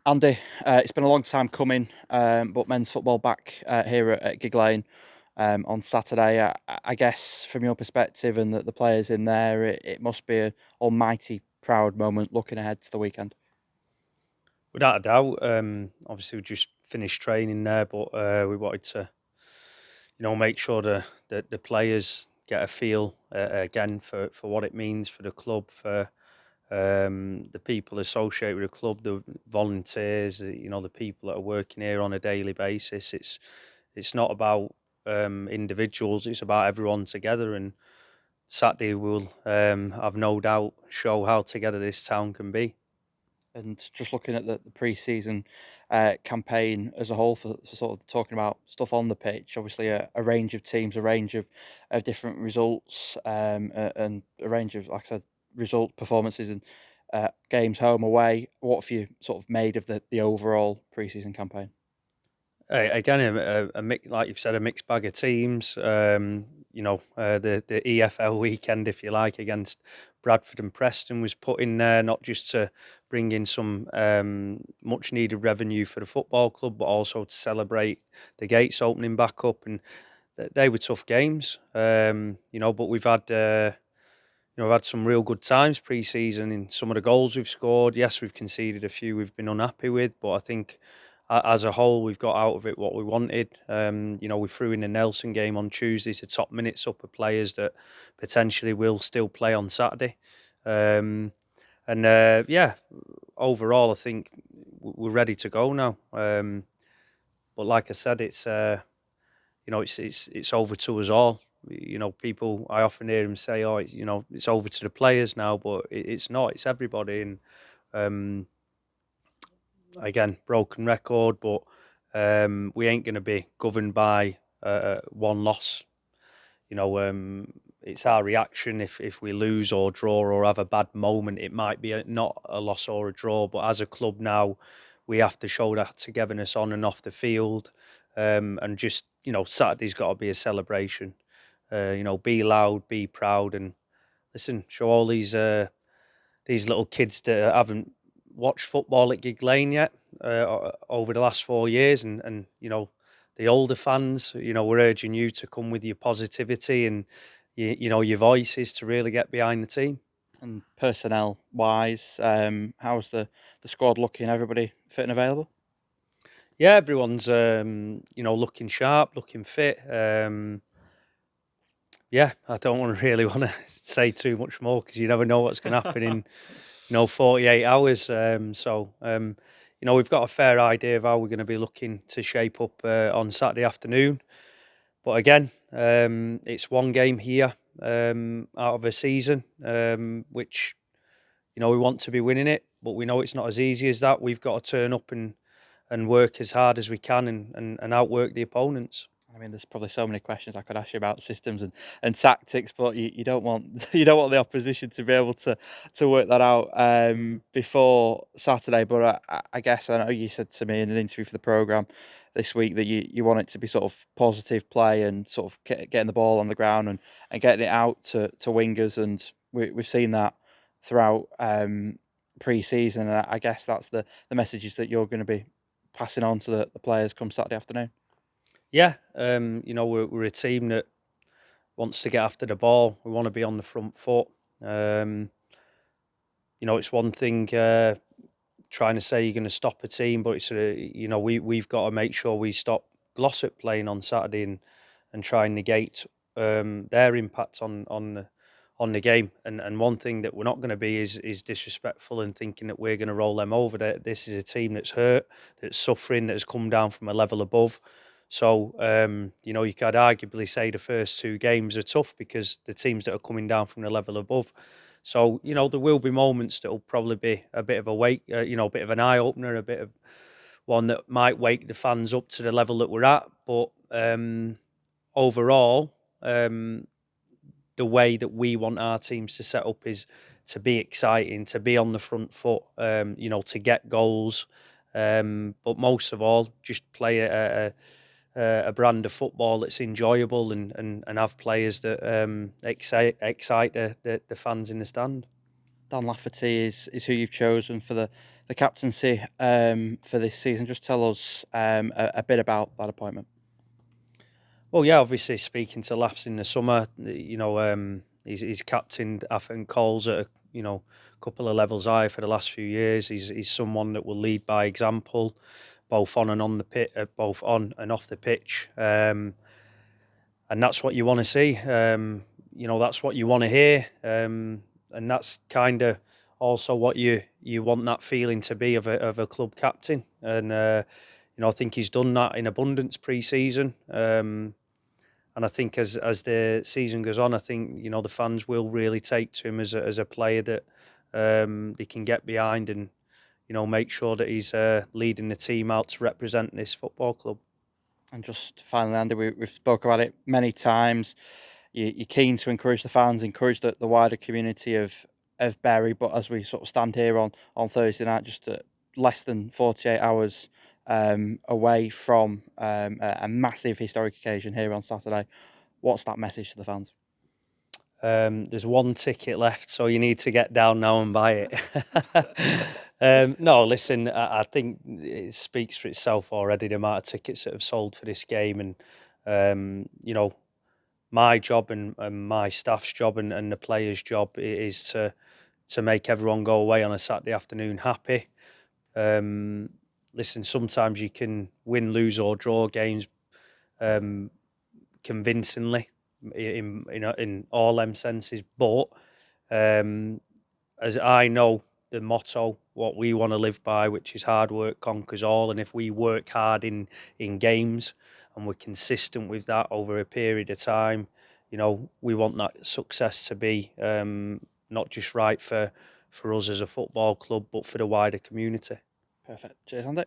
Andy, it's been a long time coming, but men's football back here at Gig Lane on Saturday. I guess from your perspective and the players in there, it must be an almighty proud moment looking ahead to the weekend. Without a doubt, obviously we just finished training there, but we wanted to, make sure the players get a feel again for what it means for the club, for the people associated with the club, the volunteers, the people that are working here on a daily basis. It's not about individuals; it's about everyone together. And Saturday will, I've no doubt, show how together this town can be. And just looking at the pre-season campaign as a whole, for sort of talking about stuff on the pitch, obviously a range of teams, a range of different results, and a range of, like I said, result performances and games home away. What have you sort of made of the overall pre-season campaign? Again, like you've said, a mixed bag of teams. The EFL weekend, if you like, against Bradford and Preston was put in there not just to bring in some much needed revenue for the football club, but also to celebrate the gates opening back up. And they were tough games, but we've had. We've had some real good times pre-season in some of the goals we've scored. Yes, we've conceded a few we've been unhappy with, but I think as a whole we've got out of it what we wanted. We threw in the Nelson game on Tuesday to top minutes up of players that potentially will still play on Saturday. Um, and overall I think we're ready to go now. But like I said, it's over to us all. People, I often hear them say, "Oh, it's over to the players now," but it's not. It's everybody. And um, again, broken record, but we ain't going to be governed by one loss. It's our reaction if we lose or draw or have a bad moment. It might be not a loss or a draw, but as a club now, we have to show that togetherness on and off the field. And just Saturday's got to be a celebration. Be loud, be proud, and listen. Show all these little kids that haven't watched football at Gig Lane yet over the last 4 years, and the older fans. We're urging you to come with your positivity and your voices to really get behind the team. And personnel wise, how's the squad looking? Everybody fit and available? Yeah, everyone's looking sharp, looking fit. Yeah, I don't really want to say too much more because you never know what's going to happen in 48 hours. We've got a fair idea of how we're going to be looking to shape up on Saturday afternoon. But again, it's one game here out of a season, which we want to be winning it, but we know it's not as easy as that. We've got to turn up and work as hard as we can and outwork the opponents. I mean, there's probably so many questions I could ask you about systems and tactics, but you don't want you don't want the opposition to be able to work that out before Saturday. But I guess I know you said to me in an interview for the program this week that you want it to be sort of positive play and sort of getting the ball on the ground and getting it out to wingers, and we've seen that throughout pre-season. And I guess that's the messages that you're going to be passing on to the players come Saturday afternoon. Yeah, we're a team that wants to get after the ball. We want to be on the front foot. It's one thing trying to say you're going to stop a team, but we've got to make sure we stop Glossop playing on Saturday and try and negate their impact on the game. And one thing that we're not going to be is disrespectful and thinking that we're going to roll them over. This is a team that's hurt, that's suffering, that has come down from a level above. So, you could arguably say the first two games are tough because the teams that are coming down from the level above. So, there will be moments that will probably be a bit of a a bit of an eye opener, a bit of one that might wake the fans up to the level that we're at. But overall, the way that we want our teams to set up is to be exciting, to be on the front foot, to get goals. But most of all, just play a brand of football that's enjoyable and have players that excite the fans in the stand. Dan Lafferty is who you've chosen for the the captaincy for this season. Just tell us a bit about that appointment. Well, yeah, obviously speaking to Laughs in the summer, he's captained Atherton Coles at a couple of levels high for the last few years. He's someone that will lead by example, both on and on the pit, both on and off the pitch, and that's what you want to see. That's what you want to hear, and that's kind of also what you want that feeling to be of a club captain. And I think he's done that in abundance pre-season. And I think as the season goes on, I think the fans will really take to him as a player that they can get behind, and make sure that he's leading the team out to represent this football club. And just finally, Andy, we've spoke about it many times. You're keen to encourage the fans, encourage the wider community of Bury. But as we sort of stand here on Thursday night, just less than 48 hours away from a massive historic occasion here on Saturday, what's that message to the fans? There's one ticket left, so you need to get down now and buy it. No, listen, I think it speaks for itself already, the amount of tickets that have sold for this game. And, my job and my staff's job and the players' job is to make everyone go away on a Saturday afternoon happy. Listen, sometimes you can win, lose or draw games convincingly in all them senses, but as I know the motto, what we want to live by, which is hard work conquers all, and if we work hard in games and we're consistent with that over a period of time, we want that success to be not just right for us as a football club, but for the wider community. Perfect. Cheers, Andy.